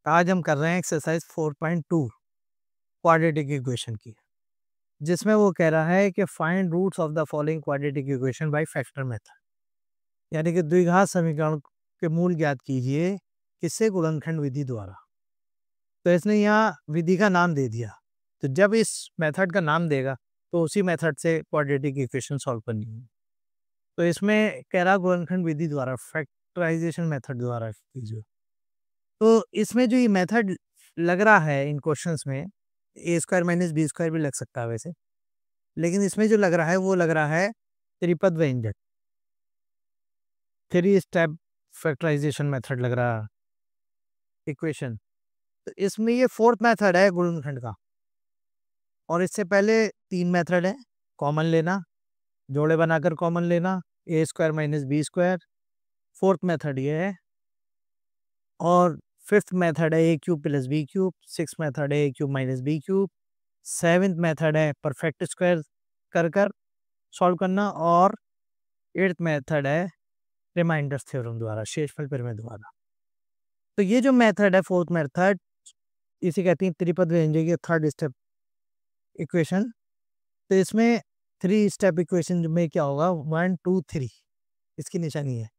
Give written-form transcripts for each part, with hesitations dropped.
आज हम कर रहे हैं एक्सरसाइज 4.2 क्वाड्रेटिक इक्वेशन की, जिसमें वो कह रहा है कि find roots of the following quadratic equation by factor method, यानी कि द्विघात समीकरण के मूल ज्ञात कीजिए किससे, गुणनखंड विधि द्वारा। तो इसने यहाँ विधि का नाम दे दिया, तो जब इस मेथड का नाम देगा तो उसी मेथड से क्वाड्रेटिक इक्वेशन सॉल्व करनी है। तो इसमें कह रहा गुणनखंड विधि द्वारा, फैक्टराइजेशन मेथड द्वारा कीजिए। तो इसमें जो ये मेथड लग रहा है इन क्वेश्चंस में, ए स्क्वायर माइनस बी स्क्वायर भी लग सकता है वैसे, लेकिन इसमें जो लग रहा है वो लग रहा है त्रिपद व्यंजक, 3 स्टेप फैक्टराइजेशन मेथड लग रहा है इक्वेशन। तो इसमें ये 4th मेथड है गुणनखंड का, और इससे पहले 3 मेथड है। कॉमन लेना, जोड़े बनाकर कॉमन लेना, A square minus B square, 4th method ये है। और 5th मेथड है A cube plus B cube, 6th method है A cube minus B cube, 7th method है परफेक्ट स्क्वायर कर कर सॉल्व करना, और 8th मेथड है रिमाइंडर्स थ्योरम द्वारा, शेषफल प्रमेय द्वारा। तो ये जो मेथड है 4th मेथड, इसे कहते हैं त्रिपद व्यंजक की 3rd स्टेप इक्वेशन। तो इसमें 3 स्टेप इक्वेशन में क्या होगा, 1 2 3 इसकी निशानी है।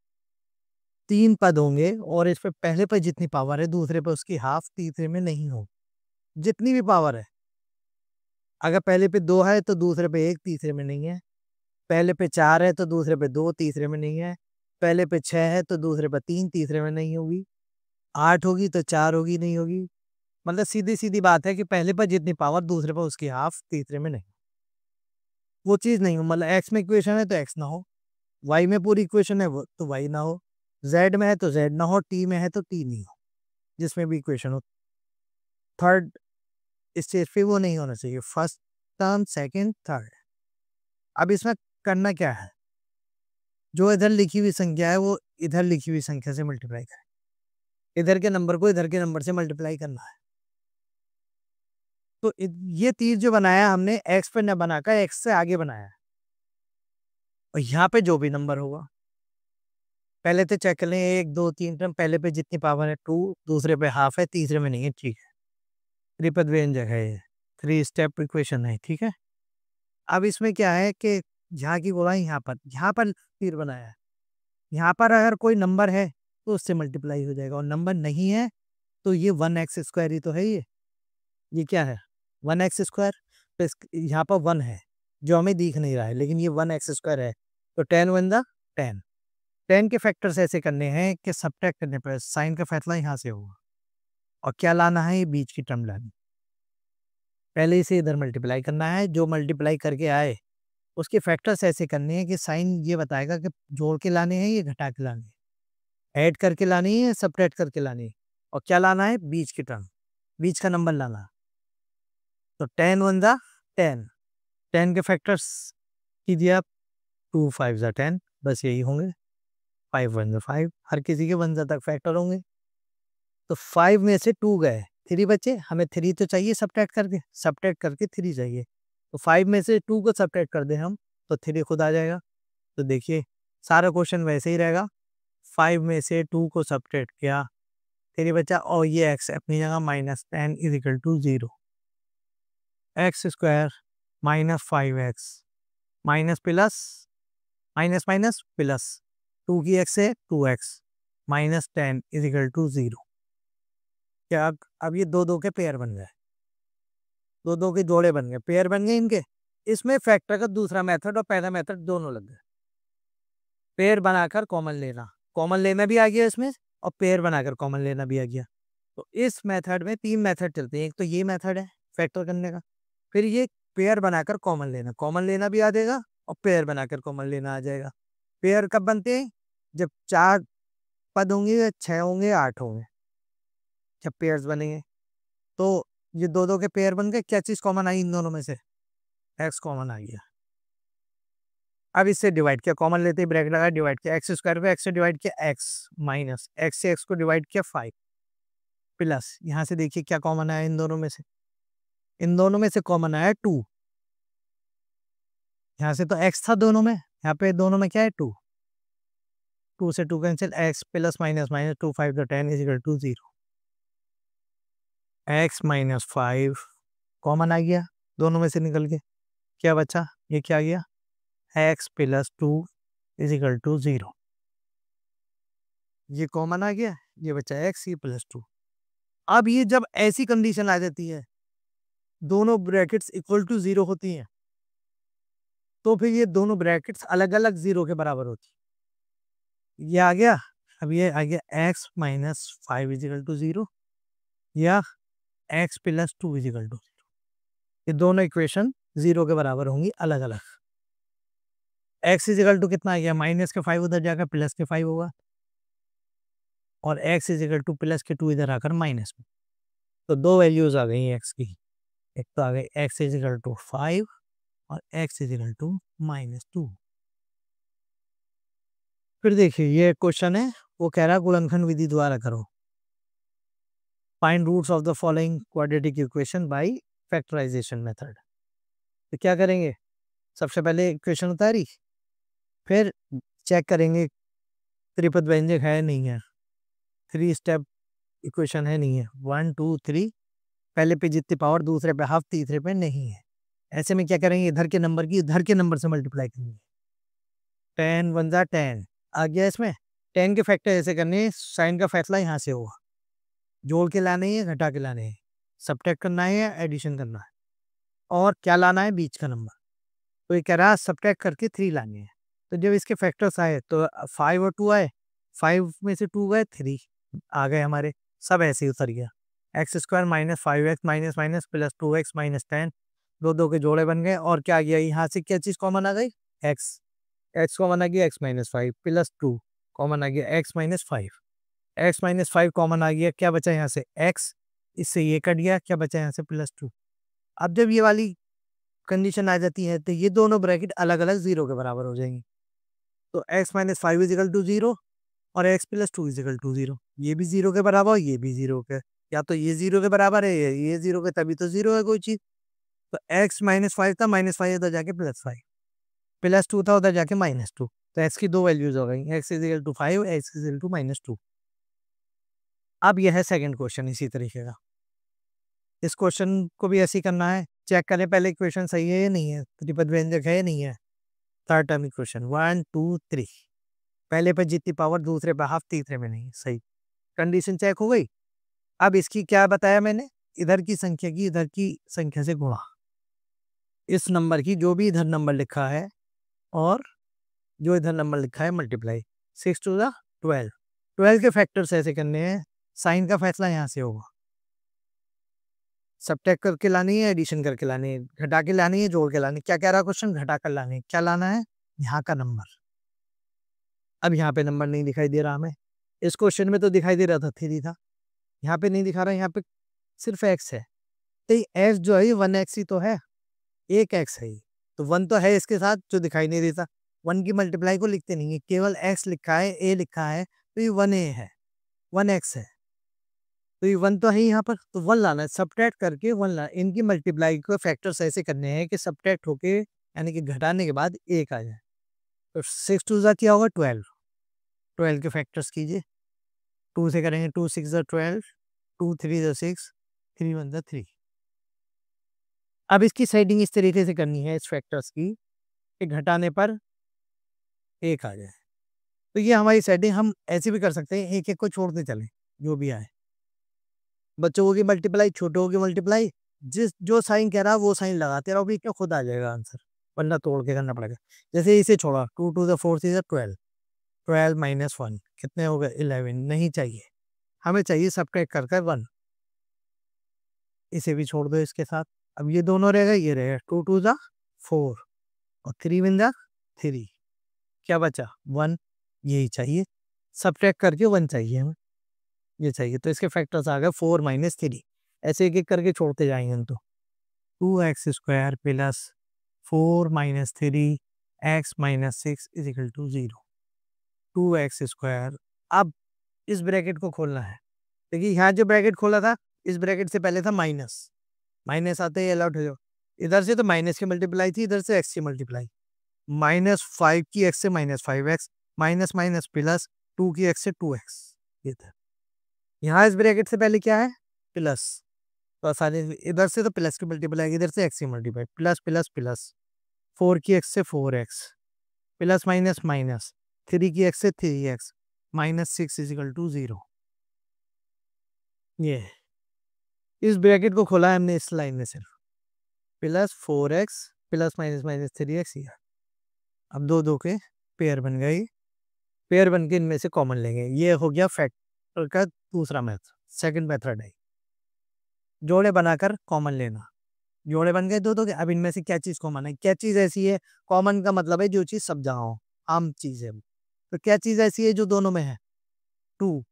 3 पद होंगे और इस पे पहले पे जितनी पावर है दूसरे पे उसकी हाफ, तीसरे में नहीं हो। जितनी भी पावर है, अगर पहले पे 2 है तो दूसरे पे 1, तीसरे में नहीं है। पहले पे 4 है तो दूसरे पे 2, तीसरे में नहीं है। पहले पे 6 है तो दूसरे पे 3, तीसरे में नहीं होगी। 8 होगी तो 4 होगी, नहीं होगी। मतलब सीधी-सीधी बात है कि पहले पर जितनी पावर दूसरे पर उसकी हाफ, तीसरे में नहीं। वो चीज़ नहीं हो, मतलब एक्स में इक्वेशन है तो एक्स ना हो, वाई में पूरी इक्वेशन है वो तो वाई ना हो, जेड में है तो जेड ना हो, टी में है तो टी नहीं हो, जिसमें भी इक्वेशन हो। थर्ड स्टेज पे वो नहीं होना चाहिए, फर्स्ट टर्म, सेकंड, थर्ड। अब इसमें करना क्या है, जो इधर लिखी हुई संख्या है वो इधर लिखी हुई संख्या से मल्टीप्लाई करें, इधर के नंबर को इधर के नंबर से मल्टीप्लाई करना है। तो ये तीर जो बनाया हमने एक्स पे न बनाकर एक्स से आगे बनाया है, और यहाँ पे जो भी नंबर होगा, पहले तो चेक कर लें 1 2 3 टर्म, पहले पे जितनी पावर है 2, दूसरे पे हाफ है, तीसरे में नहीं है, ठीक है। त्रिपद व्यंजक है ये, 3 स्टेप इक्वेशन है, ठीक है। अब इसमें क्या है कि यहाँ की बोला यहाँ पर तीर बनाया है, यहाँ पर अगर कोई नंबर है तो उससे मल्टीप्लाई हो जाएगा, और नंबर नहीं है तो ये 1x स्क्वायर ही तो है। ये क्या है, 1x स्क्वायर। तो यहाँ पर 1 है जो हमें दिख नहीं रहा है, लेकिन ये 1x स्क्वायर है। तो 10 वन द 10। 10 के फैक्टर्स ऐसे करने हैं कि सब्ट्रैक्ट करने पर साइन का फैसला यहाँ से होगा, और क्या लाना है, ये बीच की टर्म लानी। पहले इसे इधर मल्टीप्लाई करना है, जो मल्टीप्लाई करके आए उसके फैक्टर्स ऐसे करने हैं कि साइन ये बताएगा कि जोड़ के लाने हैं ये घटा के लाने हैं, ऐड करके लानी है, सब्ट्रैक्ट करके लानी है, और क्या लाना है, बीच की टर्म, बीच का नंबर लाना। तो 10 वन द 10, 10 के फैक्टर्स कीजिए आप, 2 5 ज़ा 10, बस यही होंगे। 5 वन ज़ा 5, हर किसी के 1 ज़ा तक फैक्टर होंगे। तो 5 में से 2 गए, 3 बचे, हमें 3 तो चाहिए सब्ट्रैक्ट करके 3 चाहिए। तो 5 में से 2 को सब्ट्रैक्ट कर दें हम, तो 3 खुद आ जाएगा। तो देखिए सारा क्वेश्चन वैसे ही रहेगा, 5 में से 2 को सब्ट्रैक्ट किया, 3 बचा, और ये x अपनी जगह -10 is equal to 0। X square minus 5x minus plus minus minus plus 2 की x है 2x -10 इज इक्वल टू 0। क्या अब ये दो के पेयर बन गए, दो के जोड़े बन गए, पेयर बन गए इनके। इसमें फैक्टर का दूसरा मेथड और पहला मेथड दोनों लग गए। पेयर बनाकर कॉमन लेना भी आ गया इसमें, और पेयर बनाकर कॉमन लेना भी आ गया। तो इस मेथड में 3 मेथड चलते हैं, एक तो ये मेथड है फैक्टर करने का, फिर ये पेयर बनाकर कॉमन लेना भी आ जाएगा, और पेयर बनाकर कॉमन लेना आ जाएगा। पेयर कब बनते हैं, जब 4 पद होंगे, 6 होंगे, 8 होंगे, जब पेयर्स बनेंगे। तो ये दो के पेयर बन गए, क्या चीज कॉमन आई इन दोनों में से, एक्स कॉमन आ गया। अब इससे डिवाइड किया, कॉमन लेते ही ब्रैकेट लगा, डिवाइड किया, एक्स स्क्वायर पे एक्स से डिवाइड किया, एक्स माइनस एक्स से एक्स को डिवाइड किया 5 प्लस, यहाँ से देखिए क्या कॉमन आया इन दोनों में से, इन दोनों में से कॉमन आया 2। यहाँ से तो x था दोनों में, यहाँ पे दोनों में क्या है 2, 2 से 2 cancel, x plus minus minus 2 5 10 is equal to 0। X minus 5 common आ गया दोनों में से निकल के, क्या बचा, ये क्या आ गया, x plus 2 is equal to 0। ये कॉमन आ गया, ये बचा एक्स ये प्लस 2। अब ये जब ऐसी कंडीशन आ जाती है, दोनों ब्रैकेट्स इक्वल टू 0 होती हैं, तो फिर ये दोनों ब्रैकेट्स अलग अलग 0 के बराबर होती है। ये आ गया, अब ये आ गया x minus 5 is equal to 0 या x plus 2 is equal to 0। ये दोनों इक्वेशन 0 के बराबर होंगी अलग अलग। एक्स इज इक्वल टू कितना आ गया, माइनस के 5 उधर जाकर प्लस के 5 होगा, और x is equal two plus के 2 इधर आकर माइनस में। तो दो वैल्यूज आ गई एक्स की, एक तो आ गई एक्स इज इक्वल टू 5 और एक्स इज इक्वल टू -2। फिर देखिए ये क्वेश्चन है, वो कह रहा है गुणनखंड विधि द्वारा करो, find roots of the following quadratic equation by factorization method. तो क्या करेंगे, सबसे पहले इक्वेशन उतारी, फिर चेक करेंगे त्रिपद व्यंजक है नहीं है, 3 स्टेप इक्वेशन है नहीं है, 1 2 3, पहले पे जितनी पावर दूसरे पे हाफ तीसरे पे नहीं है। ऐसे में क्या करेंगे, इधर के नंबर की इधर के नंबर से मल्टीप्लाई करेंगे, 10 1 जा 10 आ गया इसमें। 10 के फैक्टर ऐसे करने, साइन का फैसला यहाँ से होगा, जोड़ के लाने हैं घटा के लाने हैं, सब्ट्रैक्ट करना है या एडिशन करना है, और क्या लाना है, बीच का नंबर। तो ये कह रहा है सब्ट्रैक्ट करके 3 लाने हैं। तो जब इसके फैक्टर्स आए तो 5 और 2 आए, 5 में से 2 गए, 3 आ गए हमारे, सब ऐसे ही उतर गया। X square minus 5x minus minus plus 2x minus 10, दो दो के जोड़े बन गए, और क्या गया यहाँ से, क्या चीज़ कॉमन आ गई, एक्स, एक्स कॉमन आ गया, एक्स माइनस 5 प्लस 2 कॉमन आ गया, x minus 5, x minus 5 common आ गया, क्या बचा यहाँ से एक्स, इससे ये कट गया, क्या बचा यहाँ से प्लस 2। अब जब ये वाली कंडीशन आ जाती है तो ये दोनों ब्रैकेट अलग अलग 0 के बराबर हो जाएंगे। तो x माइनस 5 इजिकल टू 0 और x प्लस 2 इजिकल टू 0, ये भी 0 के बराबर, ये भी 0 के, या तो ये 0 के बराबर है, ये 0 के, तभी तो 0 है कोई चीज। तो x माइनस 5 था, माइनस 5 उधर जाके प्लस 5, प्लस 2 था उधर जाके -2, तो x की दो वैल्यूज हो गई, x is equal to 5, x is equal to -2। अब यह है सेकंड क्वेश्चन इसी तरीके का, इस क्वेश्चन को भी ऐसे ही करना है, चेक करें पहले इक्वेशन सही है या नहीं है, त्रिपद व्यंजक है या नहीं है। थर्ड टर्म इक्वेशन 1 2 3, पहले पे जितनी पावर दूसरे पे हाफ तीसरे में नहीं, सही, कंडीशन चेक हो गई। अब इसकी क्या बताया मैंने, इधर की संख्या की इधर की संख्या से गुणा, इस नंबर की जो भी इधर नंबर लिखा है और जो इधर नंबर लिखा है मल्टीप्लाई, 6 2 ज़ा 12, 12 के फैक्टर्स ऐसे करने हैं, साइन का फैसला यहाँ से होगा, सब्ट्रैक्ट करके लानी है, एडिशन करके लानी है, घटा के लानी है, जोड़ के लानी है। क्या कह रहा है क्वेश्चन, घटा कर लानी है, क्या लाना है, यहाँ का नंबर। अब यहाँ पे नंबर नहीं दिखाई दे रहा हमें, इस क्वेश्चन में तो दिखाई दे रहा था 3 था, यहाँ पे नहीं दिखा रहा, यहाँ पे सिर्फ x है, तो x जो है 1x ही तो है, एक x है, तो 1 तो है इसके साथ जो दिखाई नहीं देता, 1 की मल्टीप्लाई को लिखते नहीं है, केवल x लिखा है, a लिखा है, तो ये 1a है, 1x है, तो ये 1 तो है यहाँ पर, तो 1 लाना है, सब्ट्रैक्ट करके 1 लाना, इनकी मल्टीप्लाई को फैक्टर्स ऐसे करने हैं कि सब्ट्रैक्ट होके यानी कि घटाने के बाद 1 आ जाए। तो 6 2 ज़ा क्या होगा 12, 12 के फैक्टर्स कीजिए, 2 से करेंगे, 2 6 ज़ा 12, 2 3 ज़ा 6, 3 1 ज़ा 3। अब इसकी सेटिंग इस तरीके से करनी है इस फैक्टर्स की कि घटाने पर 1 आ जाए। तो ये हमारी सेटिंग, हम ऐसे भी कर सकते हैं, एक एक को छोड़ते चलें, जो भी आए, बच्चों की मल्टीप्लाई, छोटों की मल्टीप्लाई, जिस जो साइन कह रहा है वो साइन लगाते रहो, भी क्या खुद आ जाएगा आंसर, वरना तोड़ के करना पड़ेगा। जैसे इसे छोड़ा, 2 2 ज़ा 4 3 ज़ा 12, 12 माइनस 1 कितने हो गए 11, नहीं चाहिए हमें, चाहिए सब्ट्रैक्ट कर 1, इसे भी छोड़ दो इसके साथ। अब ये दोनों रहेगा, ये रहेगा, 2 2 ज़ा 4 और 3 1 ज़ा 3, क्या बचा 1, यही चाहिए, सब्ट्रैक्ट करके 1 चाहिए हमें, ये चाहिए। तो इसके फैक्टर्स आ गए 4 माइनस 3, ऐसे एक एक करके छोड़ते जाएंगे हम तो, 2x square plus 4 minus 3 x minus 6 is equal to 0, 2x square. अब इस ब्रैकेट को खोलना है, देखिए यहाँ जो ब्रैकेट खोला था, इस ब्रैकेट से पहले था माइनस, माइनस आते ही अलर्ट हो जाओ, इधर से तो माइनस की मल्टीप्लाई थी, इधर से एक्स की मल्टीप्लाई, -5 की एक्स से -5x, माइनस माइनस प्लस 2 की एक्स से 2x, ये था। यहाँ इस ब्रैकेट से पहले क्या है, प्लस, तो आसानी से इधर से तो प्लस की मल्टीप्लाई, इधर से एक्स की मल्टीप्लाई, प्लस प्लस प्लस, 4 की एक्स से 4x, प्लस माइनस माइनस, 3 की एक्स से 3x, -6 इजिकल टू 0। ये है। इस ब्रैकेट को खोला है हमने इस लाइन में सिर्फ, plus 4x plus minus minus 3x। अब दो दो के पेयर बन गई, पेयर बन के इनमें से कॉमन लेंगे। ये हो गया फैक्टर का दूसरा मेथड, सेकंड मेथड है, जोड़े बनाकर कॉमन लेना। जोड़े बन गए दो दो के, अब इनमें से क्या चीज कॉमन है, क्या चीज ऐसी है, कॉमन का मतलब है जो चीज सब जगह हो, आम चीज है। तो क्या चीज ऐसी है जो दोनों में है, 2,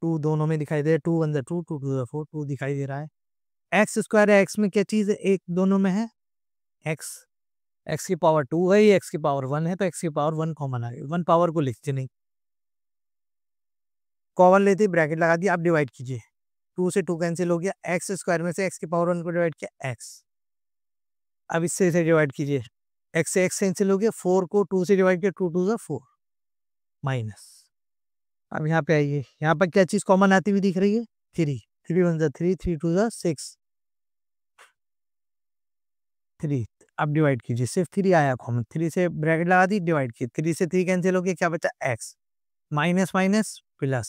2 दोनों में दिखाई दे रहा है, 2 1 2, 2 2 4, 2 दिखाई दे रहा है। एक्स स्क्वायर है, एक्स में क्या चीज है, एक दोनों में है एक्स, एक्स की पावर 2 है, एक्स की पावर 1 है, तो एक्स की पावर 1 कॉमन आ गई। 1 पावर को लिखते नहीं, कॉमन लेते ब्रैकेट लगा दिया। आप डिवाइड कीजिए, 2 से 2 कैंसिल हो गया, एक्स स्क्वायर में से एक्स की पावर 1 को डिवाइड किया एक्स। अब इससे इसे डिवाइड कीजिए, एक्स से एक्स कैंसिल हो गया, 4 को 2 से डिवाइड किया, 2 2 जा 4 माइनस। अब यहाँ पे आइए, यहाँ पर क्या चीज कॉमन आती हुई दिख रही है, 3, 3 1 जा 3, 3 2 जा 6, 3। अब डिवाइड कीजिए, सिर्फ 3 आया कॉमन, 3 से ब्रैकेट लगा दी, डिवाइड किए, 3 से 3 कैंसिल हो गया, क्या बचा एक्स, माइनस माइनस प्लस,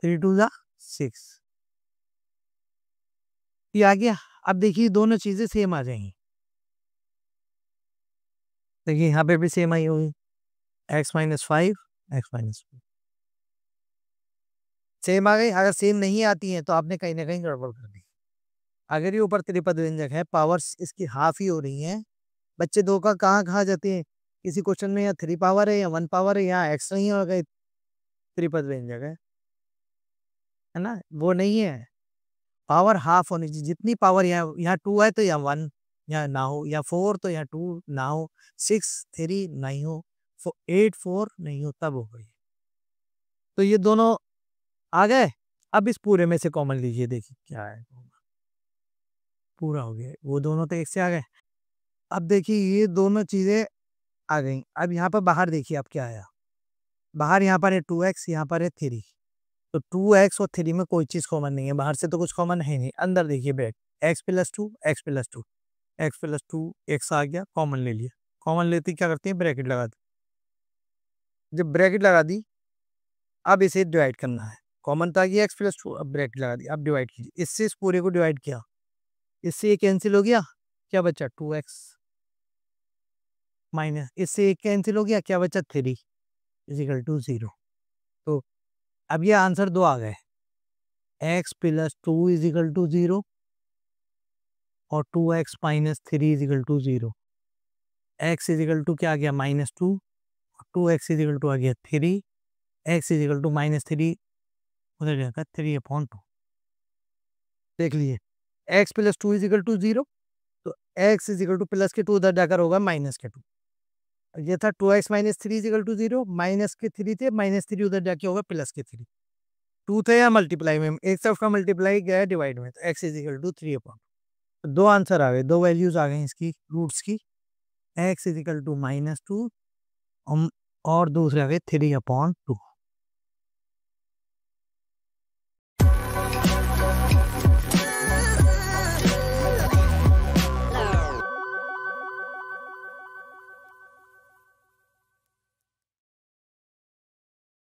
3 2 जा 6। ये आ गया। अब देखिए दोनों चीजें सेम आ जाएंगी, देखिए यहाँ पे भी सेम आई होगी, x minus 5, x minus, same आ गई। अगर सेम नहीं आती है तो आपने कहीं ना कहीं गड़बड़ कर दी। अगर ये ऊपर त्रिपद व्यंजक है, पावर्स इसकी हाफ ही हो रही हैं, बच्चे दो का कहाँ कहाँ जाते हैं, किसी क्वेश्चन में या 3 पावर है या 1 पावर है, यहाँ एक्स नहीं होगा, त्रिपद व्यंजक है ना, वो नहीं है। पावर हाफ होनी चाहिए, जितनी पावर यहाँ, यहाँ 2 है तो यहाँ 1 यहाँ ना हो, या 4 तो यहाँ 2 ना हो, 6 3 नहीं हो, 8 4 नहीं हो, तब हो गई। तो ये दोनों आ गए। अब इस पूरे में से कॉमन लीजिए, देखिए क्या है, पूरा हो गया, वो दोनों तो एक से आ गए। अब देखिए ये दोनों चीजें आ गई। अब यहाँ पर बाहर देखिए, अब क्या आया, बाहर यहाँ पर है 2x, यहाँ पर है 3, तो 2x और 3 में कोई चीज कॉमन नहीं है, बाहर से तो कुछ कॉमन है नहीं। अंदर देखिए back, x plus 2 x plus 2 x plus 2 x आ गया, कॉमन ले लिया। कॉमन लेते क्या करते हैं, ब्रैकेट लगा दी। जब ब्रैकेट लगा दी, अब इसे डिवाइड करना है, कॉमन था कि एक्स प्लस 2, अब ब्रैकेट लगा दी, अब डिवाइड कीजिए, इससे इस पूरे को डिवाइड किया, इससे ये कैंसिल हो गया, क्या बचा 2x, माइनस इससे एक कैंसिल हो गया, क्या बचा 3 इजिकल टू 0। तो अब ये आंसर दो आ गए, x प्लस 2 इजिकल टू 0 और 2x minus 3 is equal to 0। x is equal to क्या आ गया, -2, 2x इजिकल टू आ गया 3, x इजिकल टू -3 उधर जाकर 3/2। देख लीजिए, x प्लस 2 इजिकल टू 0, तो x इजिकल टू प्लस के 2 उधर जाकर होगा माइनस के 2। ये था 2x minus 3 is equal to 0, minus के 3 थे, -3 उधर जाके होगा प्लस के 3। 2 थे या मल्टीप्लाई में, एक तरफ का मल्टीप्लाई गया है डिवाइड में, तो x इजिकल टू 3/2। तो दो आंसर आ गए, दो वैल्यूज आ गई इसकी रूट्स की, x इजिकल टू -2 और दूसरे आ गए 3/2।